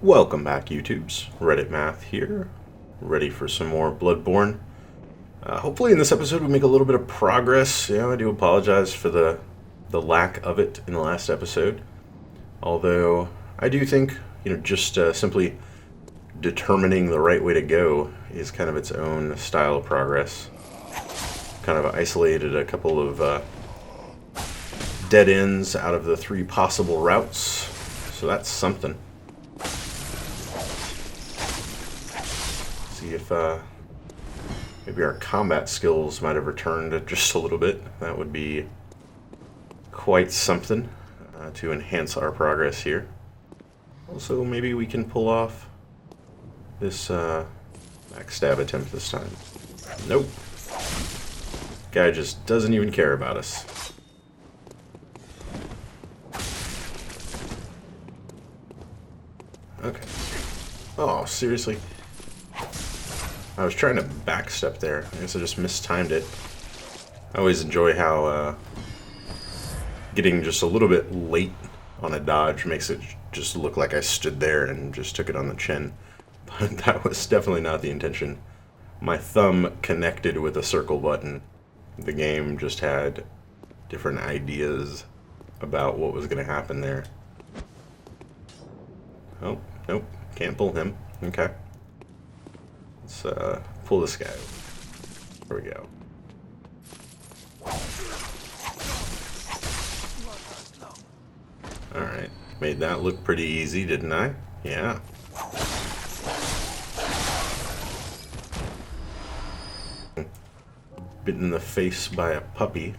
Welcome back, YouTubes. Reddit Math here, ready for some more Bloodborne. Hopefully in this episode we make a little bit of progress. I do apologize for the lack of it in the last episode. Although, I do think, just simply determining the right way to go is kind of its own style of progress. Kind of isolated a couple of dead ends out of the 3 possible routes, so that's something. See if maybe our combat skills might have returned just a little bit. That would be quite something to enhance our progress here. Also, maybe we can pull off this backstab attempt this time. Nope. Guy just doesn't even care about us. Okay. Oh, seriously? I was trying to backstep there. I guess I just mistimed it. I always enjoy how getting just a little bit late on a dodge makes it just look like I stood there and just took it on the chin. But that was definitely not the intention. My thumb connected with a circle button. The game just had different ideas about what was going to happen there. Oh, nope. Can't pull him. Okay. Let's pull this guy. There we go. Alright. Made that look pretty easy, didn't I? Yeah. Bitten in the face by a puppy.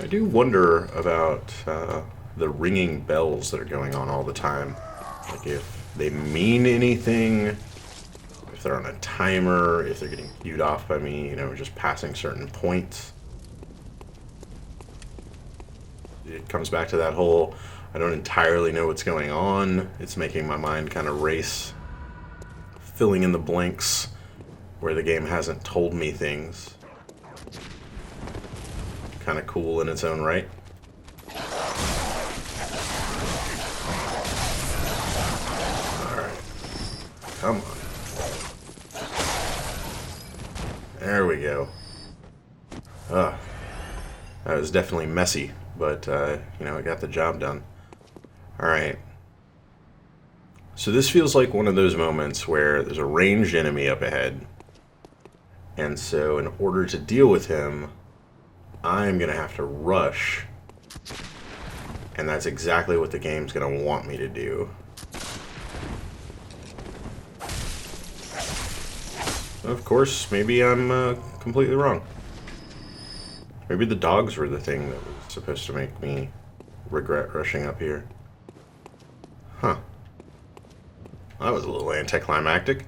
I do wonder about the ringing bells that are going on all the time. Like if they mean anything, if they're on a timer, if they're getting cued off by me, just passing certain points. It comes back to that whole, I don't entirely know what's going on. It's making my mind kind of race, filling in the blanks where the game hasn't told me things. Kind of cool in its own right. Alright. Come on. There we go. That was definitely messy, but, it got the job done. Alright. So this feels like one of those moments where there's a ranged enemy up ahead, and so in order to deal with him, I'm going to have to rush, and that's exactly what the game's going to want me to do. Of course, maybe I'm completely wrong. Maybe the dogs were the thing that was supposed to make me regret rushing up here. Huh. That was a little anticlimactic.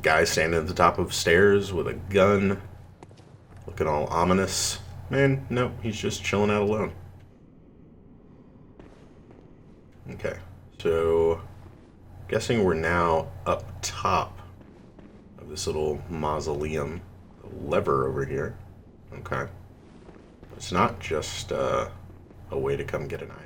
Guy standing at the top of stairs with a gun, looking all ominous. Man, no, he's just chilling out alone. Okay, so guessing we're now up top of this little mausoleum. The lever over here. Okay. It's not just a way to come get an item.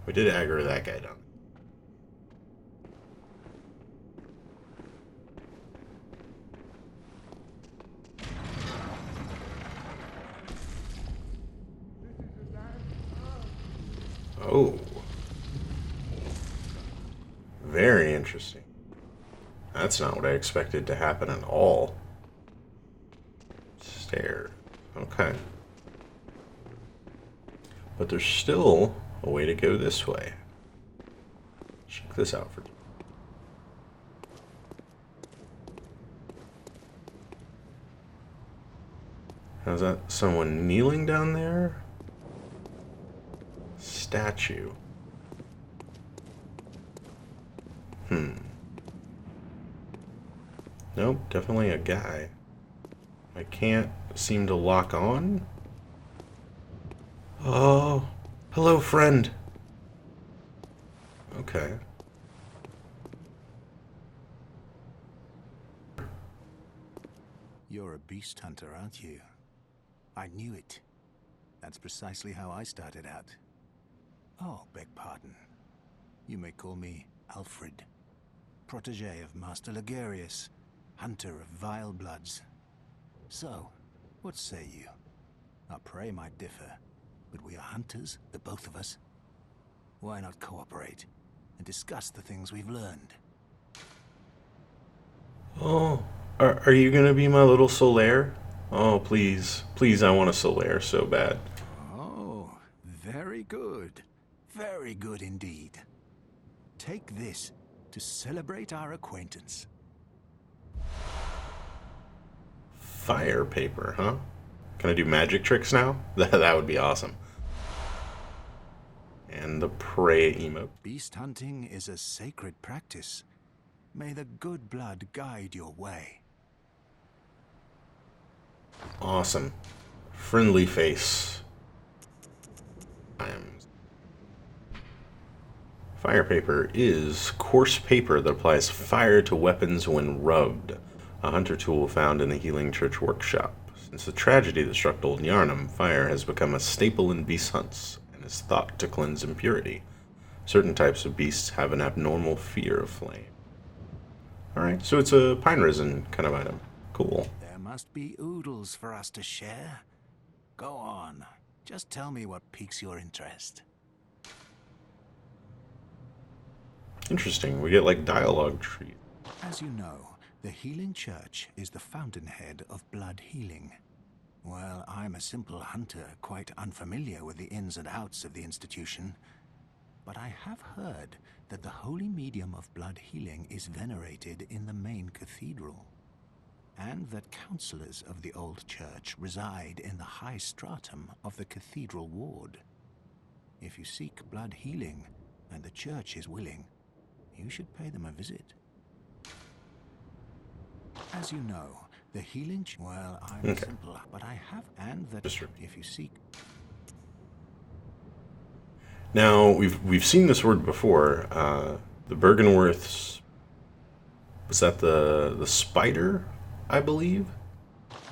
We did aggro that guy down. Oh. Very interesting. That's not what I expected to happen at all. Stair. Okay. But there's still a way to go this way. Check this out for. How's that? Someone kneeling down there? Statue. Nope, definitely a guy. I can't seem to lock on. Oh, Hello, friend. Okay. You're a beast hunter, aren't you? I knew it. That's precisely how I started out. Oh, beg pardon. You may call me Alfred, protege of Master Ligurius, hunter of vile bloods. So, what say you? Our prey might differ, but we are hunters, the both of us. Why not cooperate and discuss the things we've learned? Oh, are you gonna be my little Solaire? Oh, please. Please, I want a Solaire so bad. Oh, very good. Very good indeed. Take this to celebrate our acquaintance. Fire paper, huh? Can I do magic tricks now? That would be awesome. And the prey emote. Beast hunting is a sacred practice. May the good blood guide your way. Awesome. Friendly face. Fire paper is coarse paper that applies fire to weapons when rubbed, a hunter tool found in the Healing Church workshop. Since the tragedy that struck Old Yarnum, fire has become a staple in beast hunts and is thought to cleanse impurity. Certain types of beasts have an abnormal fear of flame. Alright, so it's a pine resin kind of item. Cool. There must be oodles for us to share. Go on. Just tell me what piques your interest. Interesting. We get like dialogue trees. As you know, the Healing Church is the fountainhead of blood healing. Well, I'm a simple hunter, quite unfamiliar with the ins and outs of the institution. But I have heard that the holy medium of blood healing is venerated in the main cathedral, and that counselors of the old church reside in the high stratum of the cathedral ward. If you seek blood healing, and the church is willing, you should pay them a visit. As you know, the Healing well, I'm simple, but I have, and that if you seek. Now we've seen this word before. The Bergenworths. Was that the spider? I believe.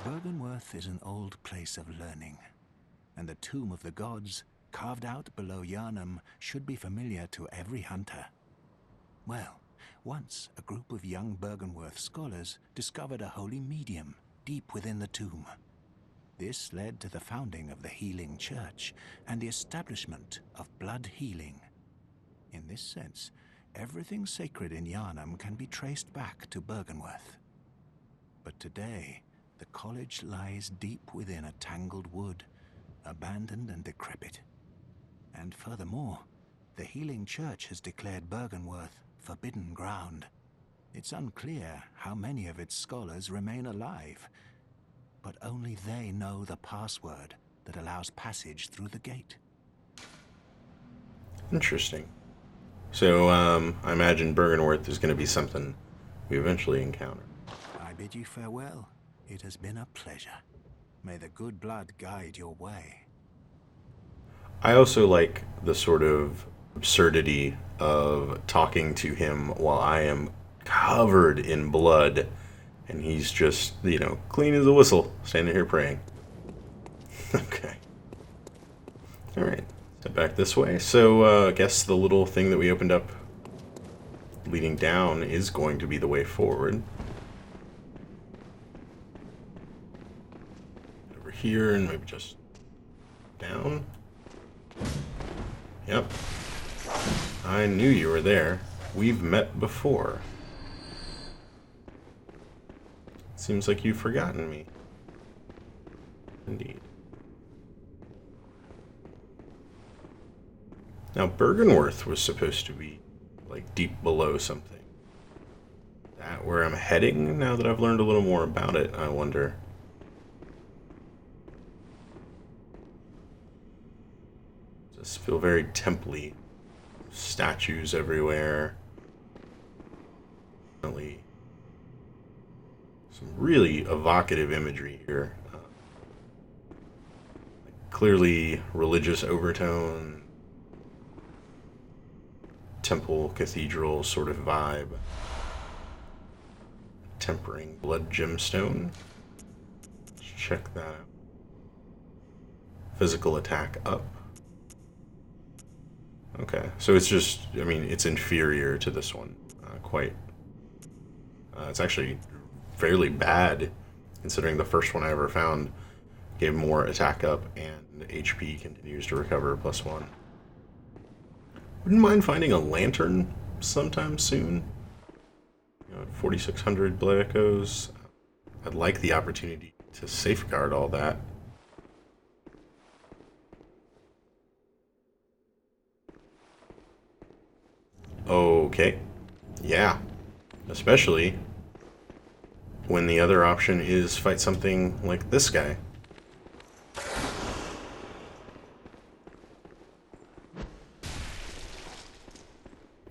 Bergenworth is an old place of learning, and the tomb of the gods, carved out below Yarnum, should be familiar to every hunter. Well, once a group of young Bergenworth scholars discovered a holy medium deep within the tomb. This led to the founding of the Healing Church and the establishment of blood healing. In this sense, everything sacred in Yarnum can be traced back to Bergenworth. But today, the college lies deep within a tangled wood, abandoned and decrepit. And furthermore, the Healing Church has declared Bergenworth forbidden ground. It's unclear how many of its scholars remain alive, but only they know the password that allows passage through the gate. Interesting. So, I imagine Bergenworth is going to be something we eventually encounter. I bid you farewell. It has been a pleasure. May the good blood guide your way. I also like the sort of absurdity of talking to him while I am covered in blood, and he's just, clean as a whistle, standing here praying. Okay. Alright, step back this way. So, I guess the little thing that we opened up leading down is going to be the way forward. Over here, and maybe just down. Yep. I knew you were there. We've met before. Seems like you've forgotten me. Indeed. Now, Bergenworth was supposed to be, like, deep below something. That where I'm heading, now that I've learned a little more about it, I wonder. Just feel very temple-y. Statues everywhere. Some really evocative imagery here. Clearly religious overtone. temple cathedral sort of vibe. Tempering blood gemstone. Let's check that out. Physical attack up. Okay, so it's just, I mean, it's inferior to this one. Quite. It's actually fairly bad, considering the first one I ever found gave more attack up and HP continues to recover +1. Wouldn't mind finding a lantern sometime soon. 4,600 blood echoes. I'd like the opportunity to safeguard all that. Okay. Yeah. Especially when the other option is fight something like this guy.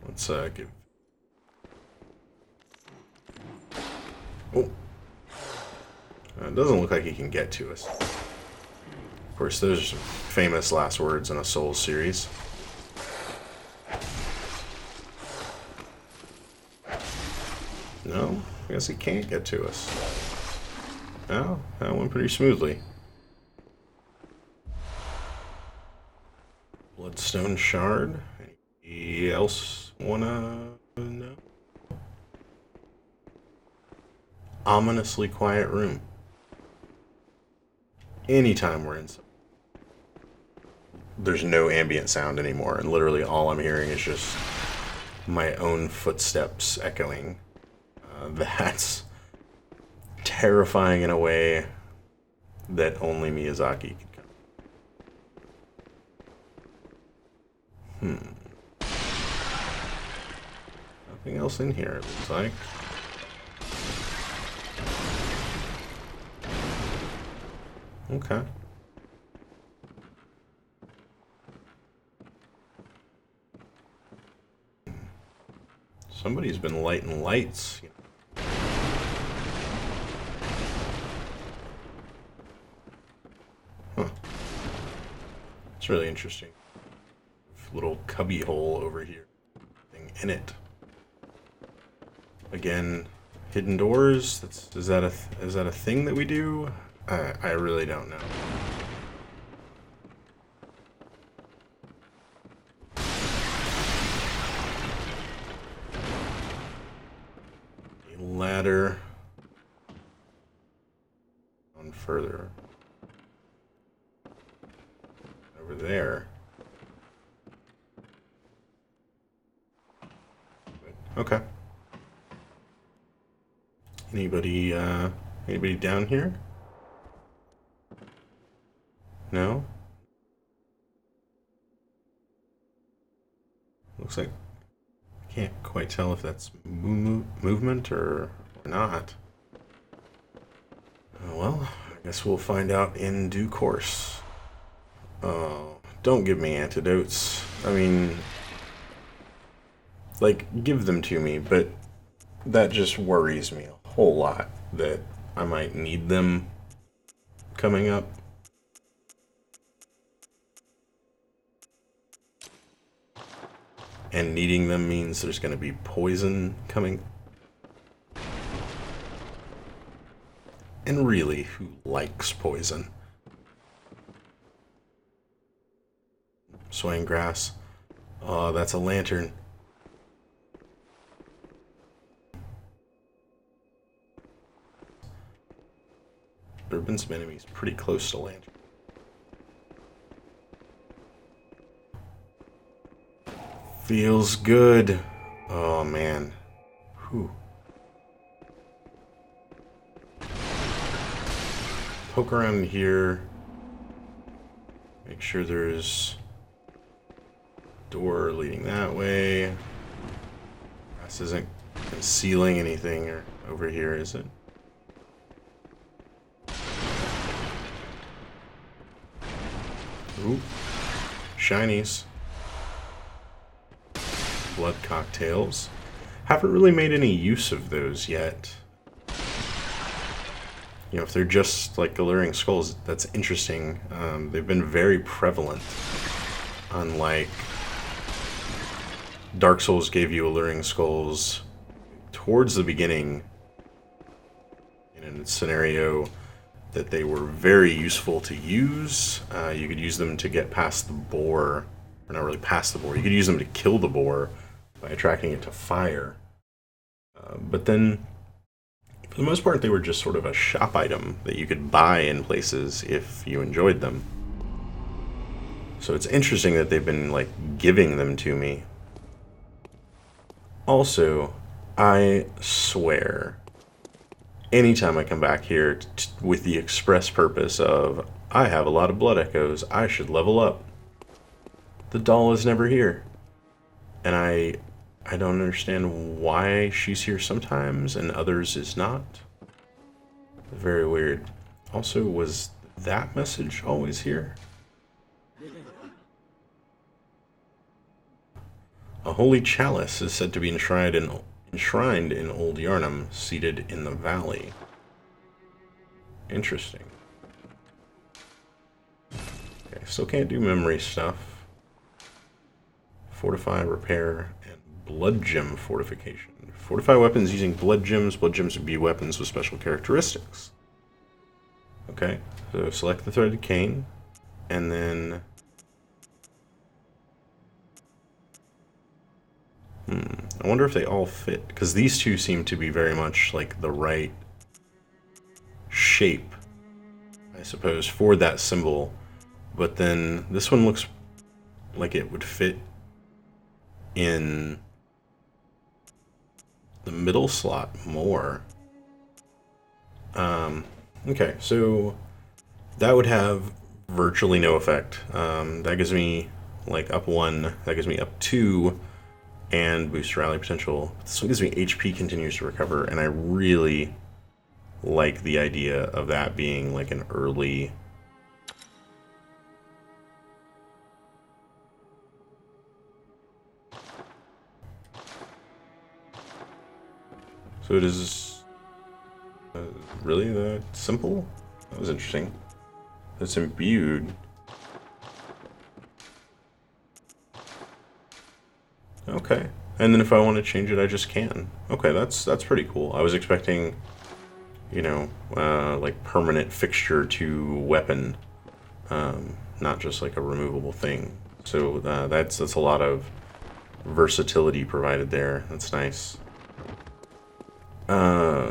Let's give... Oh. It doesn't look like he can get to us. Of course, those are famous last words in a Souls series. No, I guess he can't get to us. Oh, that went pretty smoothly. Bloodstone shard. Anybody else wanna know? Ominously quiet room. Anytime we're inside, there's no ambient sound anymore, and literally all I'm hearing is just my own footsteps echoing. That's terrifying in a way that only Miyazaki could come. Nothing else in here, it looks like. Okay. Somebody's been lighting lights. Huh. It's really interesting. Little cubby hole over here. Thing in it. Again, hidden doors. Is that a thing that we do? I really don't know. A ladder. On further. Over there. Okay. Anybody down here? No? Looks like I can't quite tell if that's movement or not. Oh, well, I guess we'll find out in due course. Oh, don't give me antidotes. I mean, like, give them to me, but that just worries me a whole lot that I might need them coming up. And needing them means there's going to be poison coming. And really, who likes poison? Swaying grass. Oh, that's a lantern. There have been some enemies pretty close to lantern. Feels good. Oh, man. Whew. Poke around here. Make sure there's a door leading that way. This isn't concealing anything over here, is it? Ooh. Shinies. Blood cocktails. Haven't really made any use of those yet. You know, if they're just like alluring skulls, that's interesting. They've been very prevalent, unlike Dark Souls gave you alluring skulls towards the beginning in a scenario that they were very useful to use. You could use them to get past the boar, or not really past the boar. You could use them to kill the boar by attracting it to fire. But then, for the most part, they were just sort of a shop item that you could buy in places if you enjoyed them. So it's interesting that they've been, like, giving them to me. Also, I swear, anytime I come back here with the express purpose of, I have a lot of blood echoes, I should level up, the doll is never here. And I don't understand why she's here sometimes and others is not. Very weird. Also, was that message always here? A holy chalice is said to be enshrined in Old Yarnum, seated in the valley. Interesting. Okay, still can't do memory stuff. Fortify, repair, and blood gem fortification. Fortify weapons using blood gems. Blood gems would be weapons with special characteristics. Okay, so select the threaded cane, and then... I wonder if they all fit, because these two seem to be very much like the right shape, I suppose, for that symbol. But then this one looks like it would fit in the middle slot more. Okay, so that would have virtually no effect. That gives me like up 1, that gives me up 2, and boost rally potential. This one gives me HP continues to recover, and I really like the idea of that being like an early... So it is really that simple? That was interesting. It's imbued. Okay, and then if I want to change it, I just can. Okay, that's pretty cool. I was expecting, you know, like permanent fixture to weapon, not just like a removable thing. So that's a lot of versatility provided there. That's nice.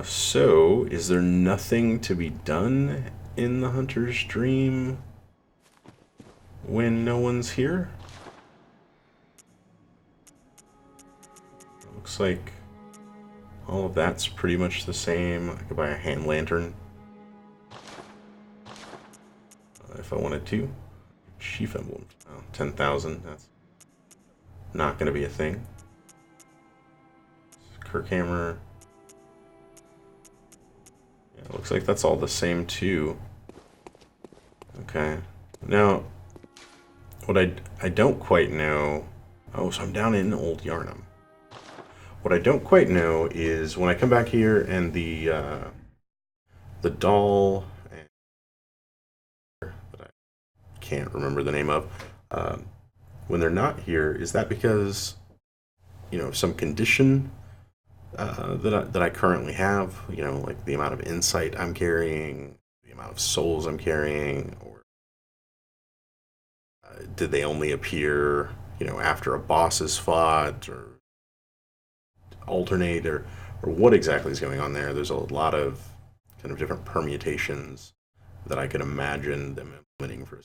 So is there nothing to be done in the Hunter's Dream when no one's here? Looks like all of that's pretty much the same. I could buy a hand lantern if I wanted to. Chief emblem, 10,000. That's not going to be a thing. Kirkhammer. Yeah, it looks like that's all the same too. Okay. Now, what I don't quite know. Oh, so I'm down in Old Yarnum. What I don't quite know is when I come back here and the doll that I can't remember the name of, when they're not here, is that because, you know, some condition that I currently have, you know, like the amount of insight I'm carrying, the amount of souls I'm carrying, or did they only appear, you know, after a boss is fought, or alternate, or what exactly is going on there? There's a lot of kind of different permutations that I can imagine them implementing for.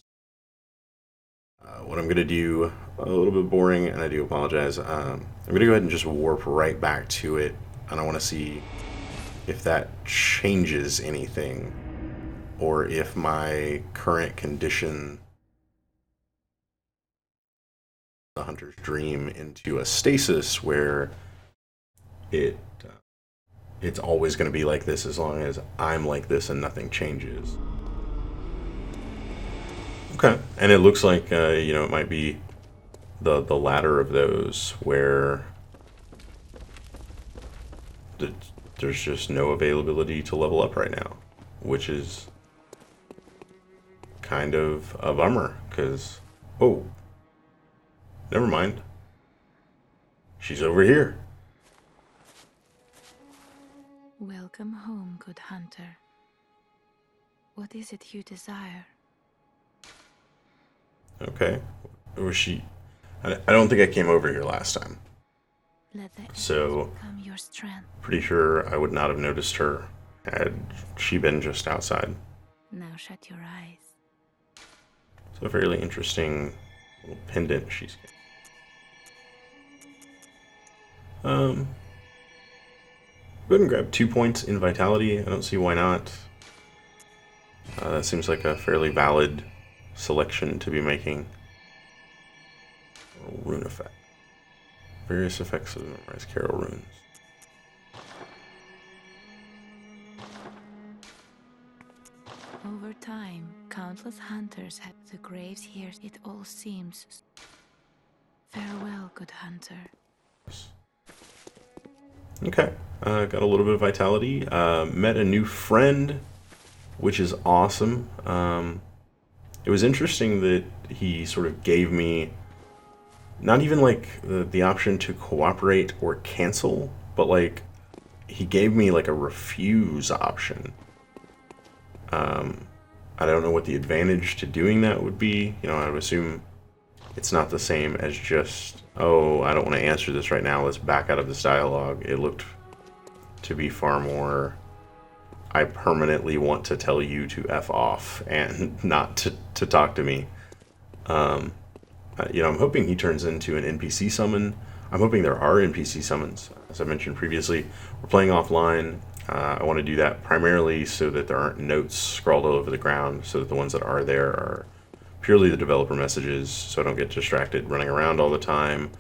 What I'm going to do, a little bit boring, and I do apologize, I'm going to go ahead and just warp right back to it, and I want to see if that changes anything, or if my current condition, the Hunter's Dream, into a stasis where it's always going to be like this as long as I'm like this and nothing changes. Okay, and it looks like you know, it might be the latter of those where there's just no availability to level up right now, which is kind of a bummer, because oh, never mind. She's over here. Welcome home, good hunter. What is it you desire? Okay. Was she... I don't think I came over here last time. Let the So, become your strength. pretty sure I would not have noticed her had she been just outside. Now shut your eyes. So a fairly interesting little pendant she's getting. Go ahead and grab 2 points in vitality. I don't see why not. That seems like a fairly valid selection to be making. Rune effect. Various effects of the memorized Carol runes. Over time, countless hunters had the graves here. It all seems. Farewell, good hunter. Okay, got a little bit of vitality. Met a new friend, which is awesome. It was interesting that he sort of gave me not even like the option to cooperate or cancel, but like he gave me like a refuse option. I don't know what the advantage to doing that would be. You know, I would assume it's not the same as just, oh, I don't want to answer this right now, let's back out of this dialogue. It looked to be far more, I permanently want to tell you to F off and not to talk to me. You know, I'm hoping he turns into an NPC summon. I'm hoping there are NPC summons. As I mentioned previously, we're playing offline. I want to do that primarily so that there aren't notes scrawled all over the ground, so that the ones that are there are purely the developer messages, so I don't get distracted running around all the time.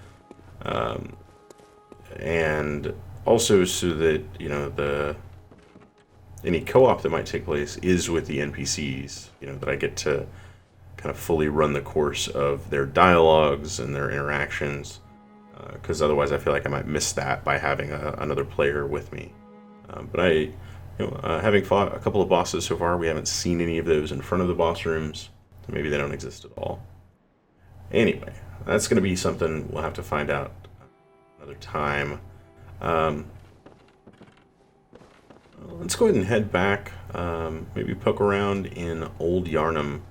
And also so that, you know, any co-op that might take place is with the NPCs, you know, that I get to kind of fully run the course of their dialogues and their interactions, because otherwise I feel like I might miss that by having another player with me. But having fought a couple of bosses so far, we haven't seen any of those in front of the boss rooms. Maybe they don't exist at all. Anyway, that's going to be something we'll have to find out another time. Let's go ahead and head back. Maybe poke around in Old Yarnum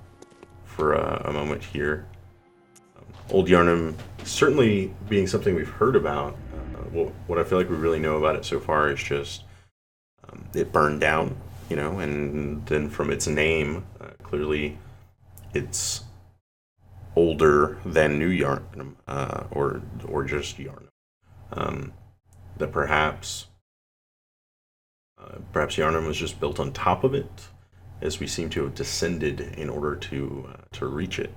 for a moment here. Old Yarnum certainly being something we've heard about. What I feel like we really know about it so far is just it burned down, you know, and then from its name, clearly it's older than New Yarnum, or just Yarnum. That perhaps Yarnum was just built on top of it, as we seem to have descended in order to reach it.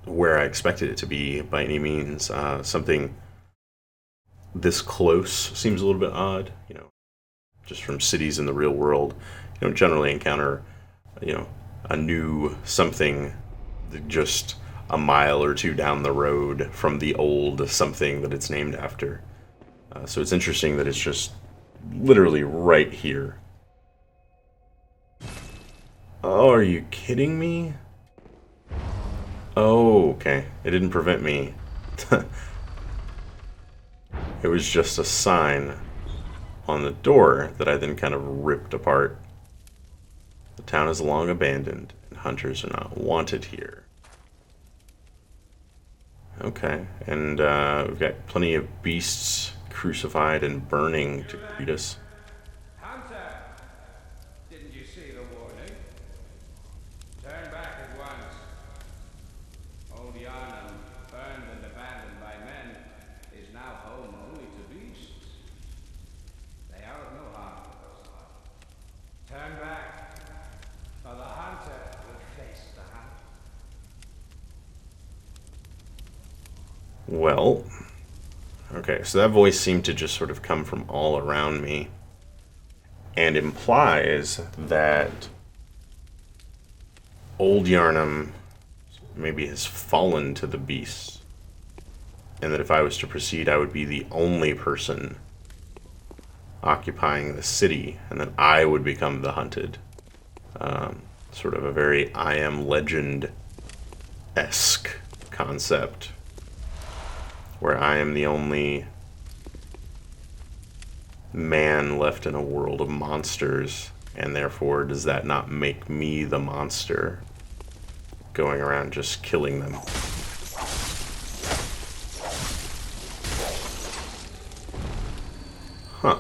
Where I expected it to be by any means. Something this close seems a little bit odd, you know, just from cities in the real world. You don't generally encounter, you know, a new something just a mile or two down the road from the old something that it's named after. So it's interesting that it's just literally right here. Oh, are you kidding me? Oh, okay. It didn't prevent me. It was just a sign on the door that I then kind of ripped apart. The town is long abandoned, and hunters are not wanted here. Okay, and we've got plenty of beasts crucified and burning to greet us. Hunter! Didn't you see the warning? Turn back at once. Old Yarnum, burned and abandoned by men, is now home only to beasts. They are of no harm to those alive. Turn back, or the hunter will face the hunt. Well, okay, so that voice seemed to just sort of come from all around me, and implies that Old Yarnum maybe has fallen to the beasts, and that if I was to proceed, I would be the only person occupying the city, and that I would become the hunted. Sort of a very I Am Legend-esque concept. where I am the only man left in a world of monsters, and therefore does that not make me the monster going around just killing them? Huh.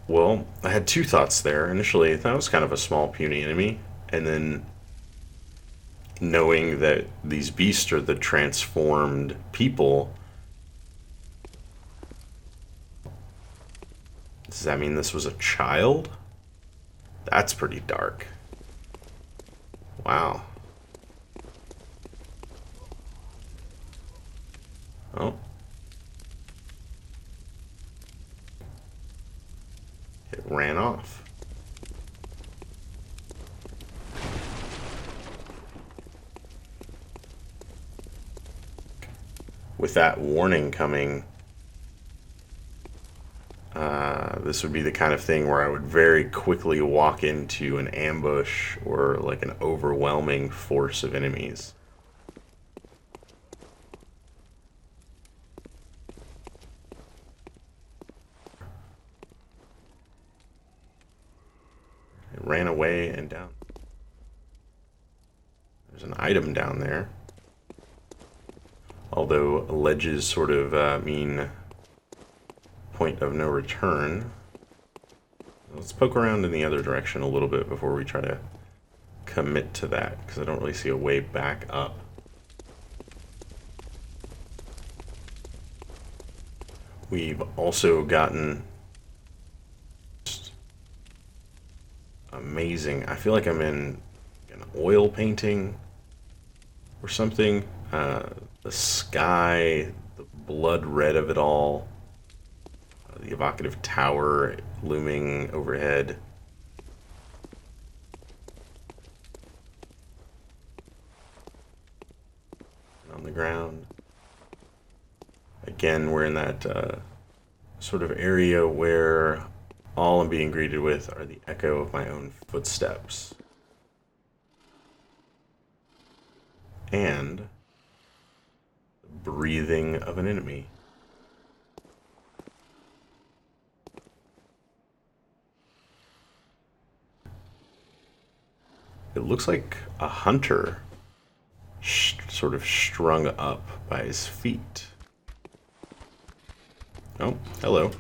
Well, I had two thoughts there. Initially, that was kind of a small, puny enemy, and then knowing that these beasts are the transformed people, does that mean this was a child? That's pretty dark. Wow. Oh. It ran off. With that warning coming, this would be the kind of thing where I would very quickly walk into an ambush or like an overwhelming force of enemies. It ran away and down. There's an item down there. Although ledges sort of mean point of no return. Let's poke around in the other direction a little bit before we try to commit to that, because I don't really see a way back up. We've also gotten just amazing. I feel like I'm in an oil painting or something. The sky, the blood red of it all, the evocative tower looming overhead. On the ground. Again, we're in that sort of area where all I'm being greeted with are the echo of my own footsteps. And the breathing of an enemy. It looks like a hunter sort of strung up by his feet. Oh, hello.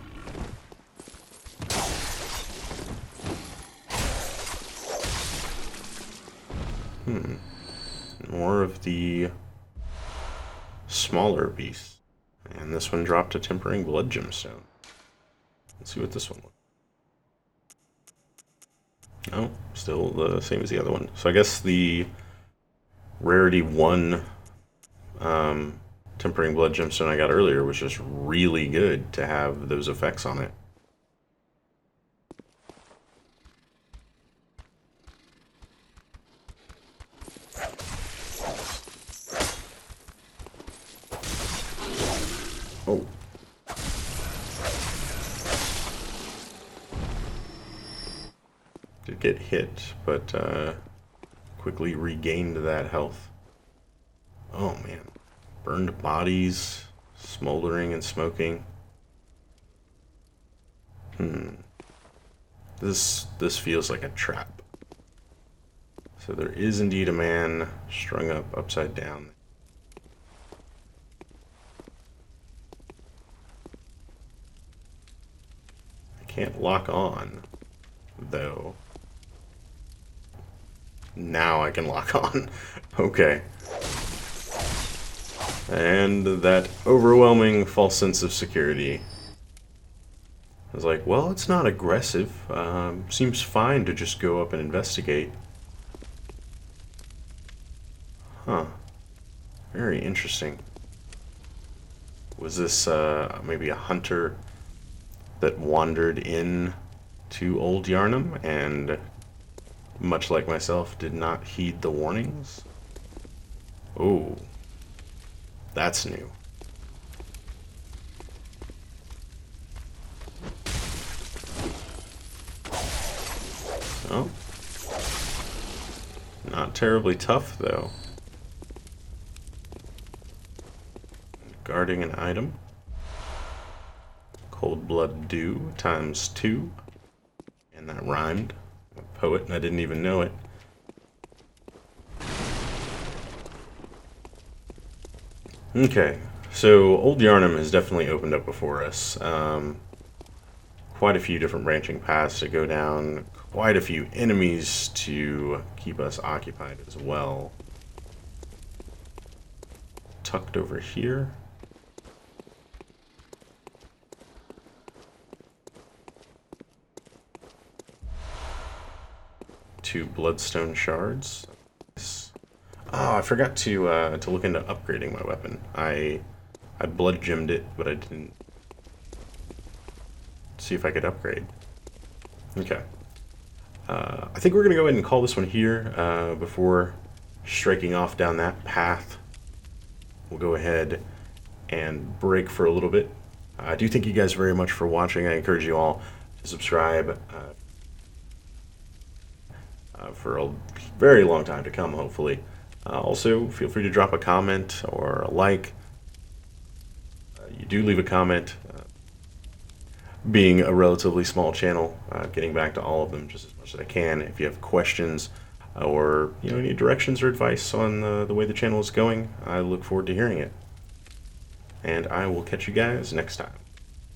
More of the smaller beasts. And this one dropped a tempering blood gemstone. Let's see what this one looks. Oh, still the same as the other one. So I guess the rarity 1 tempering blood gemstone I got earlier was just really good to have those effects on it. Oh. Did get hit, but quickly regained that health. Oh man. Burned bodies, smoldering and smoking. This feels like a trap. So there is indeed a man strung up upside down. I can't lock on, though. Now I can lock on. Okay. And that overwhelming false sense of security. I was like, well, it's not aggressive. Seems fine to just go up and investigate. Huh. Very interesting. Was this maybe a hunter that wandered in to Old Yarnum and, much like myself, did not heed the warnings? Oh, that's new. Oh. Not terribly tough, though. guarding an item. Cold Blood Dew times 2. And that rhymed. I'm a poet and I didn't even know it. Okay, so Old Yarnum has definitely opened up before us. Quite a few different branching paths to go down, quite a few enemies to keep us occupied as well. Tucked over here. Two bloodstone shards. Oh, I forgot to look into upgrading my weapon. I blood gemmed it, but I didn't see if I could upgrade. Okay. I think we're gonna go ahead and call this one here before striking off down that path. We'll go ahead and break for a little bit. I do thank you guys very much for watching. I encourage you all to subscribe for a very long time to come, hopefully. Also, feel free to drop a comment or a like. You do leave a comment. Being a relatively small channel, getting back to all of them just as much as I can. If you have questions or any directions or advice on the way the channel is going, I look forward to hearing it. And I will catch you guys next time.